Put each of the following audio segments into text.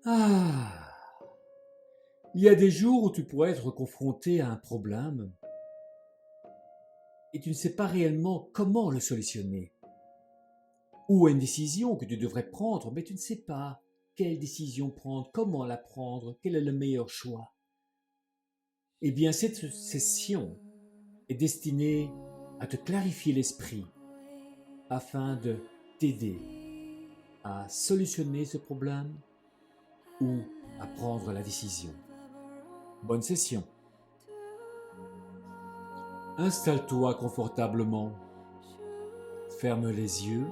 Ah, il y a des jours où tu pourrais être confronté à un problème et tu ne sais pas réellement comment le solutionner. Ou à une décision que tu devrais prendre, mais tu ne sais pas quelle décision prendre, comment la prendre, quel est le meilleur choix. Eh bien, cette session est destinée à te clarifier l'esprit afin de t'aider à solutionner ce problème ou à prendre la décision. Bonne session. Installe-toi confortablement. Ferme les yeux.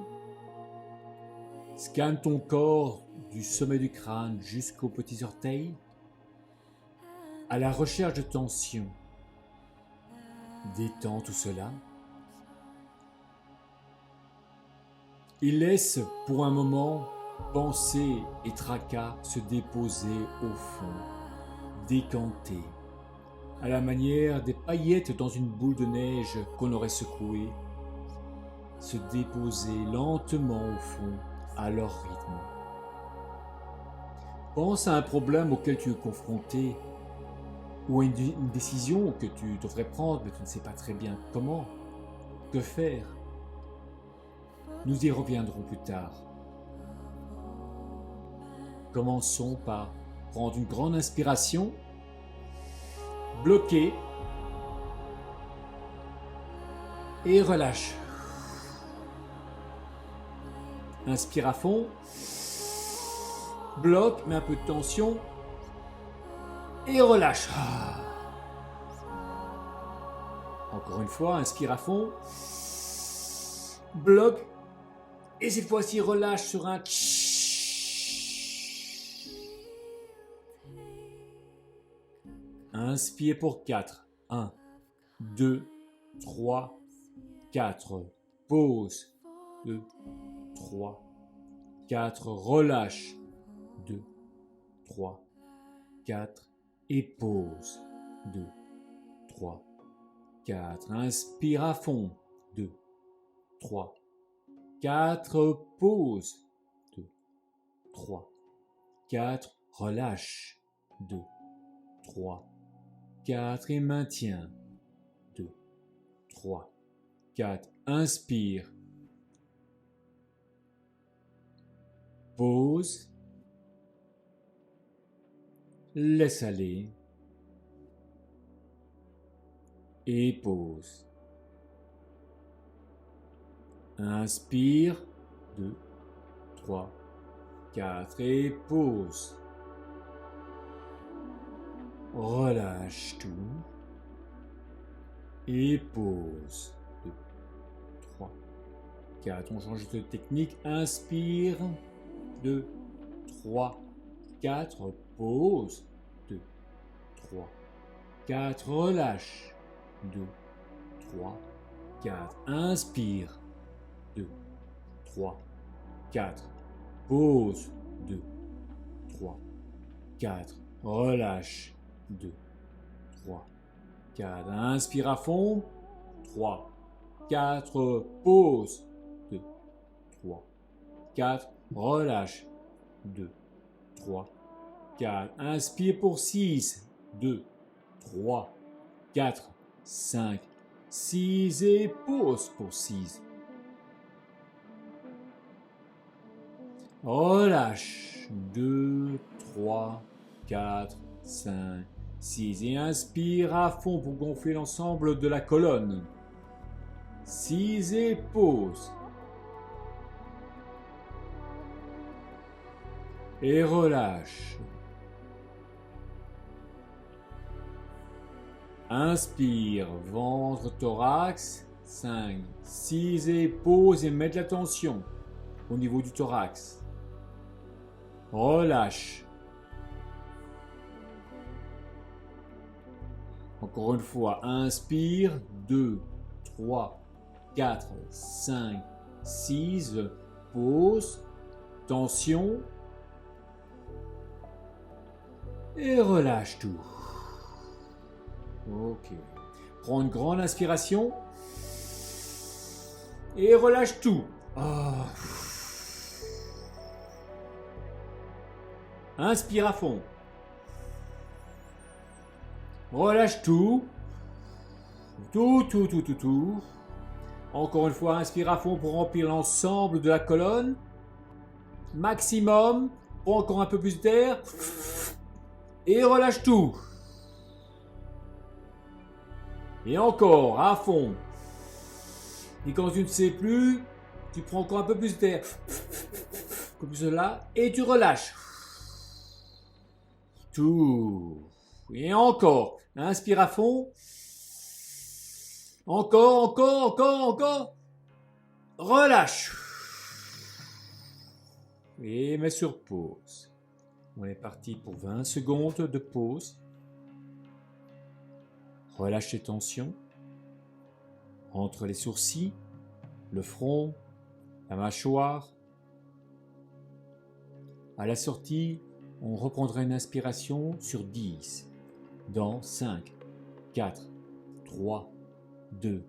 Scanne ton corps du sommet du crâne jusqu'aux petits orteils. À la recherche de tension. Détends tout cela. Et laisse pour un moment pensée et tracas se déposer au fond, décanter, à la manière des paillettes dans une boule de neige qu'on aurait secouée, se déposer lentement au fond à leur rythme. Pense à un problème auquel tu es confronté ou à une décision que tu devrais prendre mais tu ne sais pas très bien comment, que faire. Nous y reviendrons plus tard. Commençons par prendre une grande inspiration, bloquer et relâche. Inspire à fond, bloque, mets un peu de tension et relâche. Encore une fois, inspire à fond, bloque et cette fois-ci relâche sur un inspire pour 4. 1, 2, 3, 4. Pause. 2, 3, 4. Relâche. 2, 3, 4. Et pause. 2, 3, 4. Inspire à fond. 2, 3, 4. Pause. 2, 3, 4. Relâche. 2, 3, 4 et maintiens. 2, 3, 4. Inspire. Pause. Laisse aller. Et pause. Inspire. 2, 3, 4 et pause. Relâche tout. Et pause. 2, 3, 4. On change de technique. Inspire. 2, 3, 4. Pause. 2, 3, 4. Relâche. 2, 3, 4. Inspire. 2, 3, 4. Pause. 2, 3, 4. Relâche. 2, 3, 4. Inspire à fond. 3, 4. Pause. 2, 3, 4. Relâche. 2, 3, 4. Inspire pour 6. 2, 3, 4, 5, 6 et pause pour 6. Relâche. 2, 3, 4, 5, 6 et inspire à fond pour gonfler l'ensemble de la colonne. 6 et pause. Et relâche. Inspire, ventre, thorax. 5, 6 et pause et mets de la tension au niveau du thorax. Relâche. Encore une fois, inspire. 2, 3, 4, 5, 6. Pause. Tension. Et relâche tout. Ok. Prends une grande inspiration. Et relâche tout. Inspire à fond. Relâche tout. Tout. Encore une fois, inspire à fond pour remplir l'ensemble de la colonne. Maximum. Prends encore un peu plus d'air. Et relâche tout. Et encore, à fond. Et quand tu ne sais plus, tu prends encore un peu plus d'air. Comme cela. Et tu relâches. Tout. Et encore. Inspire à fond. Encore. Relâche. Et mets sur pause. On est parti pour 20 secondes de pause. Relâche tes tensions. Entre les sourcils, le front, la mâchoire. À la sortie, on reprendra une inspiration sur 10. Dans 5, 4, 3, 2,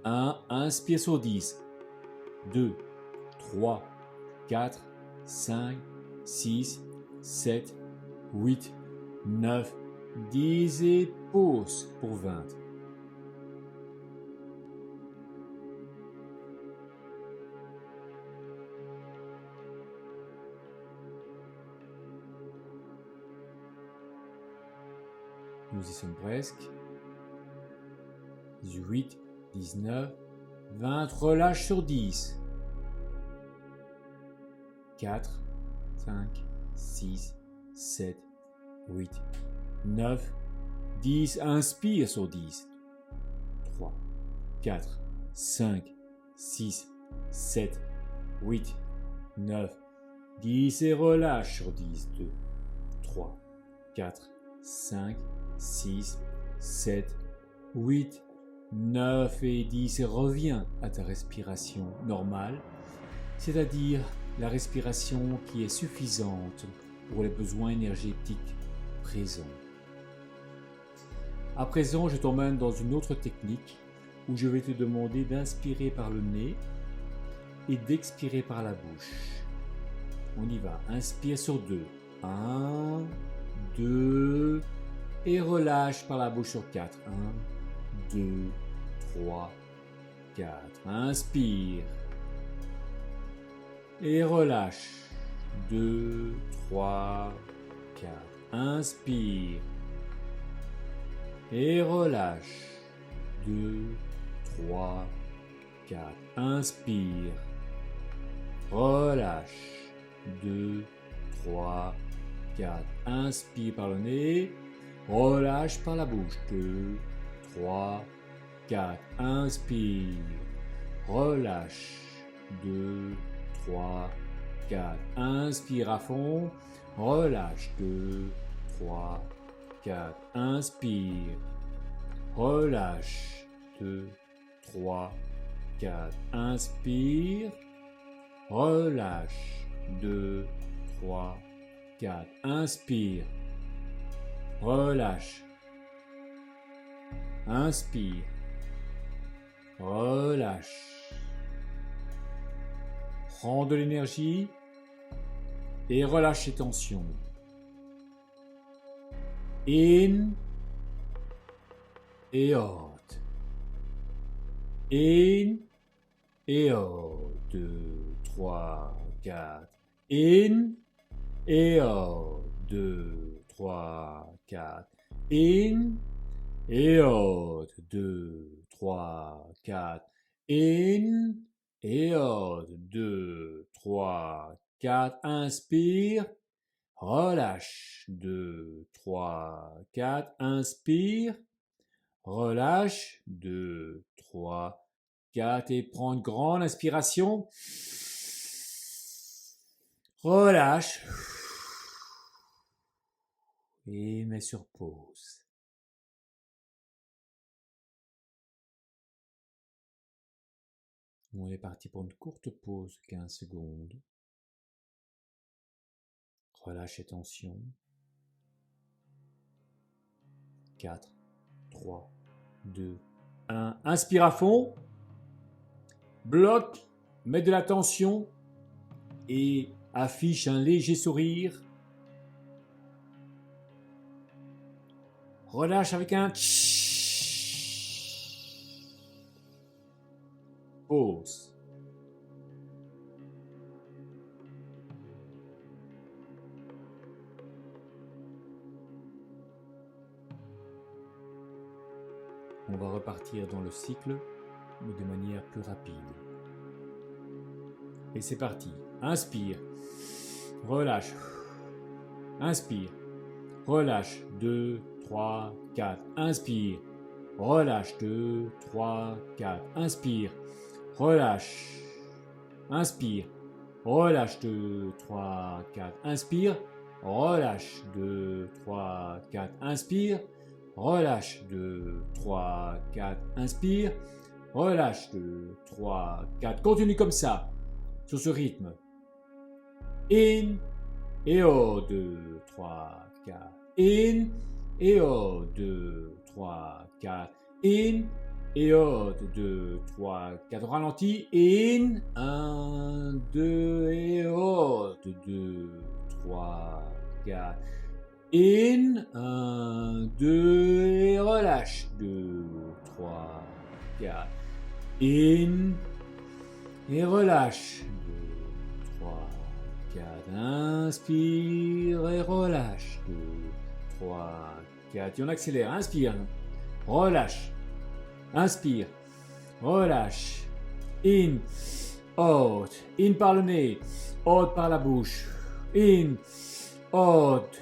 1. Inspire sur 10. 2, 3, 4, 5, 6, 7, 8, 9, 10 et pause pour 20. Nous y sommes presque. 18, 19, 20. Relâche sur 10. 4, 5, 6, 7, 8, 9, 10. Inspire sur 10. 3, 4, 5, 6, 7, 8, 9, 10. Et relâche sur 10. 2, 3, 4, 5, 6, 7, 8, 9 et 10 et reviens à ta respiration normale, c'est-à-dire la respiration qui est suffisante pour les besoins énergétiques présents. À présent, je t'emmène dans une autre technique où je vais te demander d'inspirer par le nez et d'expirer par la bouche. On y va. Inspire sur 2. 1, 2 et relâche par la bouche sur 4. 1, 2, 3, 4. Inspire et relâche. 2, 3, 4. Inspire et relâche. 2, 3, 4. Inspire. Relâche. 2, 3, 4. Inspire par le nez. Relâche par la bouche. 2, 3, 4. Inspire. Relâche. 2, 3, 4. Inspire à fond. Relâche. 2, 3, 4. Inspire. Relâche. 2, 3, 4. Inspire. Relâche. 2, 3, 4. Inspire. Relâche. Inspire. Relâche. Prends de l'énergie et relâche les tensions. In et out. In et out. 2, 3, 4. In et out. 2, 3, 4. In et out. 2, 3, 4. In et out. 2, 3, 4. Inspire. Relâche. 2, 3, 4. Inspire. Relâche. 2, 3, 4. Et prends une grande inspiration. Relâche. Et mets sur pause. On est parti pour une courte pause, 15 secondes. Relâche les tensions. 4, 3, 2, 1. Inspire à fond. Bloque. Mets de la tension. Et affiche un léger sourire. Relâche avec un pause. On va repartir dans le cycle, mais de manière plus rapide. Et c'est parti. Inspire. Relâche. Inspire. Relâche. 2, 3, 4. Inspire. Relâche. 2, 3, 4. Inspire. Relâche. Inspire. Relâche. 2, 3, 4. Inspire. Relâche. 2, 3, 4. Inspire. Relâche. 2, 3, 4. Inspire. Relâche. 2, 3, 4. Continue comme ça. Sur ce rythme. In et out. 2, 3, 4. In et out. 2, 3, 4. In et out. 2, 3, 4. Ralenti. In. 1, 2 et out. 2, 3, 4. In. 1, 2 et relâche. 2, 3, 4. In et relâche. 2, 3, 4. Inspire et relâche. 2, 3, 4. Et on accélère. Inspire. Relâche. Inspire. Relâche. In. Out. In par le nez. Out par la bouche. In. Out.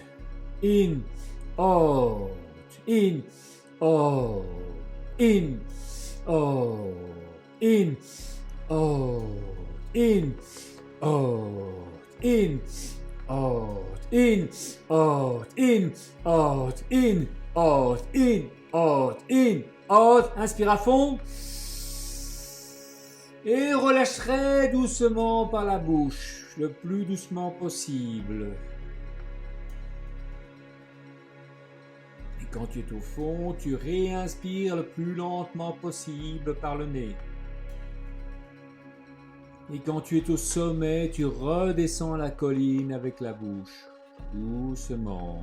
In. Out. In. Out. In. Out. In. Out. In. Out. In. Out. In. Out. In. Out. In. Out. In. Out. In. Out. Inspire à fond. Et relâche très doucement par la bouche, le plus doucement possible. Et quand tu es au fond, tu réinspires le plus lentement possible par le nez. Et quand tu es au sommet, tu redescends la colline avec la bouche, doucement,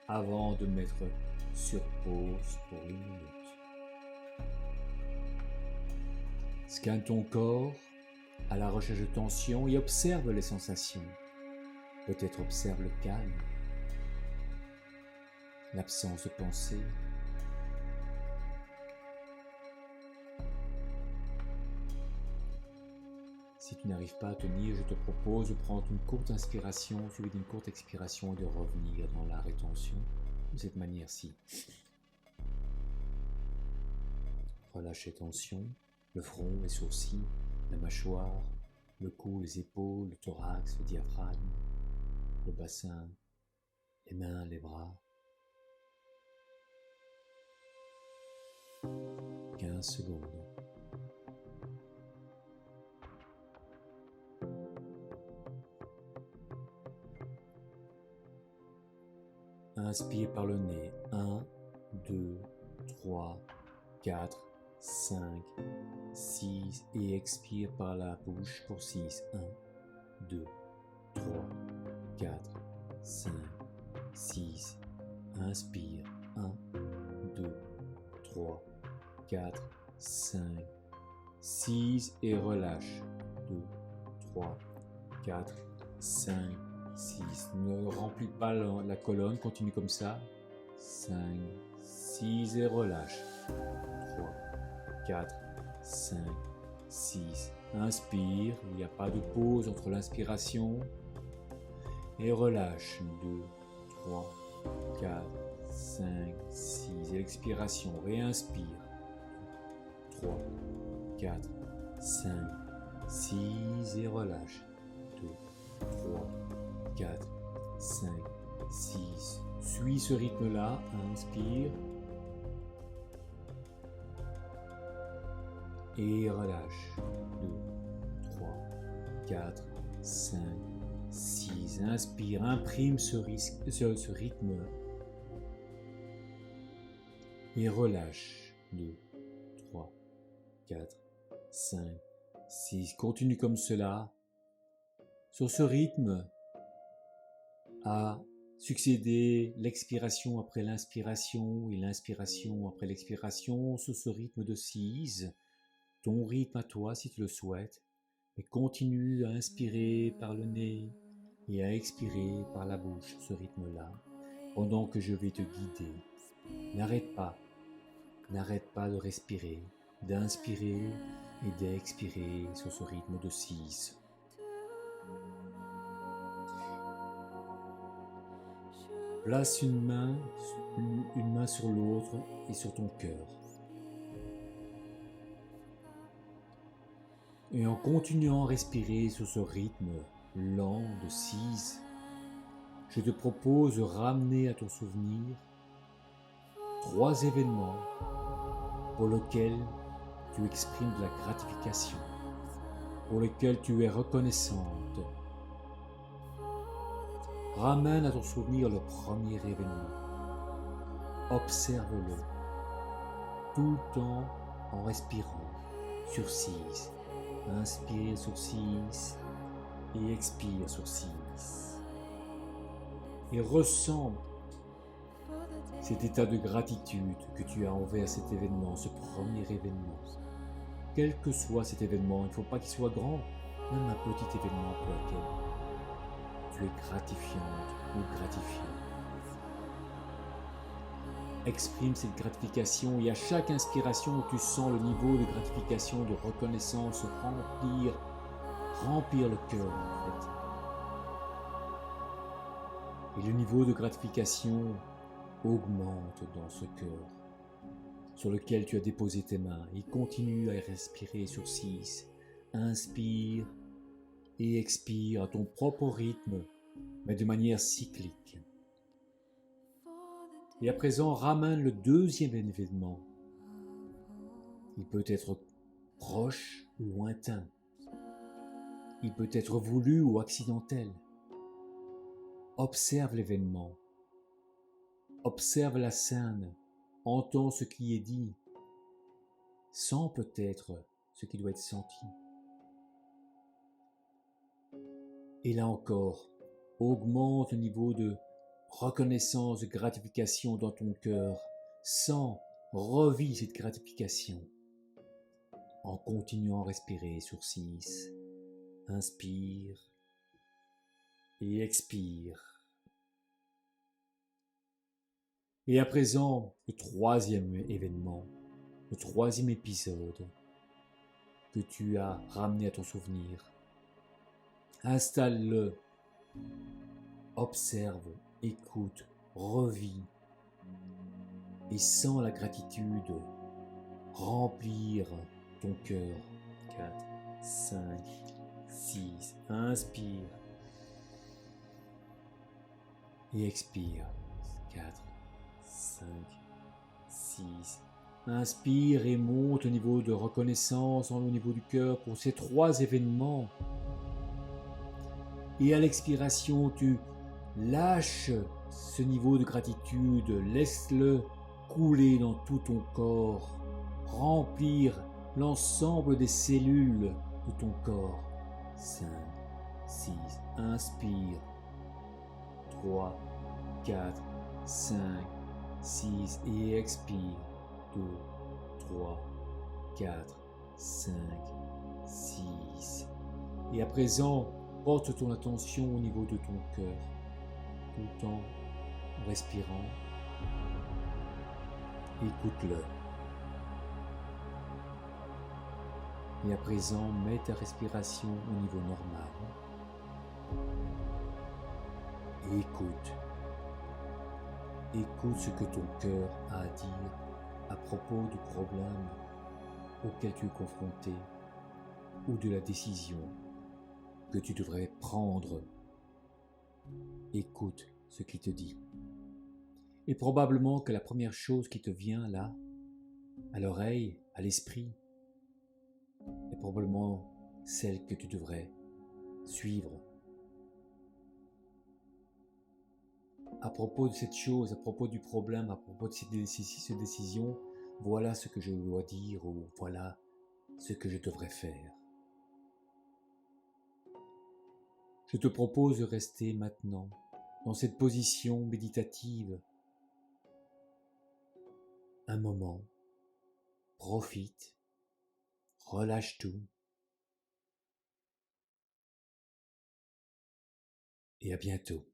avant de mettre sur pause pour 1 minute. Scanne ton corps à la recherche de tension et observe les sensations. Peut-être observe le calme, l'absence de pensée. Si tu n'arrives pas à tenir, je te propose de prendre une courte inspiration suivie d'une courte expiration et de revenir dans la rétention de cette manière-ci. Relâche les tensions, le front, les sourcils, la mâchoire, le cou, les épaules, le thorax, le diaphragme, le bassin, les mains, les bras. 15 secondes. Inspire par le nez. 1, 2, 3, 4, 5, 6 et expire par la bouche pour 6. 1, 2, 3, 4, 5, 6. Inspire. 1, 2, 3, 4, 5, 6 et relâche. 2, 3, 4, 5, 6. Ne remplis pas la colonne, continue comme ça. 5, 6 et relâche. 3, 4, 5, 6. Inspire, il n'y a pas de pause entre l'inspiration et relâche. 2, 3, 4, 5, 6. Et l'expiration, réinspire. 3, 4, 5, 6 et relâche. 2, 3, 4, 5, 6. Suis ce rythme-là. Inspire. Et relâche. 2, 3, 4, 5, 6. Inspire. Imprime ce rythme. Et relâche. 2, 3, 4, 5, 6. Continue comme cela. Sur ce rythme, à succéder l'expiration après l'inspiration et l'inspiration après l'expiration sous ce rythme de 6, ton rythme à toi si tu le souhaites, et continue à inspirer par le nez et à expirer par la bouche ce rythme-là, pendant que je vais te guider. N'arrête pas de respirer, d'inspirer et d'expirer sur ce rythme de 6. Place une main sur l'autre et sur ton cœur. Et en continuant à respirer sur ce rythme lent de 6, je te propose de ramener à ton souvenir 3 événements pour lesquels tu exprimes de la gratification, pour lesquels tu es reconnaissante. Ramène à ton souvenir le premier événement. Observe-le tout le temps en respirant sur 6. Inspire sur 6 et expire sur 6. Et ressens cet état de gratitude que tu as envers cet événement, ce premier événement. Quel que soit cet événement, il ne faut pas qu'il soit grand, même un petit événement pour lequel tu es gratifiante ou gratifiant. Exprime cette gratification et à chaque inspiration, tu sens le niveau de gratification, de reconnaissance remplir le cœur en fait. Et le niveau de gratification augmente dans ce cœur sur lequel tu as déposé tes mains et continue à respirer sur 6. Inspire et expire à ton propre rythme, mais de manière cyclique. Et à présent, ramène le deuxième événement. Il peut être proche ou lointain. Il peut être voulu ou accidentel. Observe l'événement. Observe la scène. Entends ce qui est dit. Sens peut-être ce qui doit être senti. Et là encore, augmente le niveau de reconnaissance, de gratification dans ton cœur. Sens, revis cette gratification en continuant à respirer sur 6. Inspire et expire. Et à présent, le troisième événement, le troisième épisode que tu as ramené à ton souvenir. Installe-le, observe, écoute, revis et sens la gratitude remplir ton cœur. 4, 5, 6, inspire et expire. 4, 5, 6, inspire et monte au niveau de reconnaissance au niveau du cœur pour ces 3 événements. Et à l'expiration, tu lâches ce niveau de gratitude, laisse-le couler dans tout ton corps, remplir l'ensemble des cellules de ton corps. 5, 6, inspire. 3, 4, 5, 6 et expire. 2, 3, 4, 5, 6. Et à présent, porte ton attention au niveau de ton cœur, tout en respirant. Écoute-le. Et à présent, mets ta respiration au niveau normal. Et écoute. Écoute ce que ton cœur a à dire à propos du problème auquel tu es confronté ou de la décision que tu devrais prendre. Écoute ce qu'il te dit. Et probablement que la première chose qui te vient là, à l'oreille, à l'esprit, est probablement celle que tu devrais suivre. À propos de cette chose, à propos du problème, à propos de cette décision, voilà ce que je dois dire ou voilà ce que je devrais faire. Je te propose de rester maintenant dans cette position méditative un moment, profite, relâche tout et à bientôt.